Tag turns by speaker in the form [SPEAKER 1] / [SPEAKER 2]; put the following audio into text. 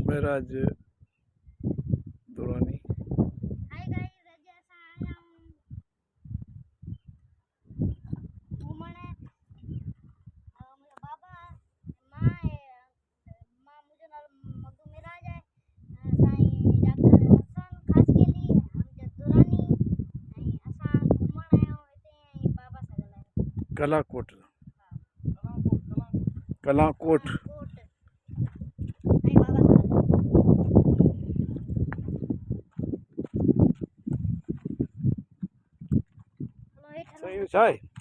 [SPEAKER 1] Meraj Durrani.
[SPEAKER 2] Hi guys, आज ऐसा आया हूँ घूमने। मुझे बाबा माँ है, माँ मुझे मधु मेराज है साईं डॉक्टर हसन खास के लिए हम दुरानी असा घूमण आया हूँ इते बाबा सगला
[SPEAKER 1] कलाकोट
[SPEAKER 2] कलाकोट
[SPEAKER 1] कलाकोट
[SPEAKER 2] बाबा सगला
[SPEAKER 1] सही है।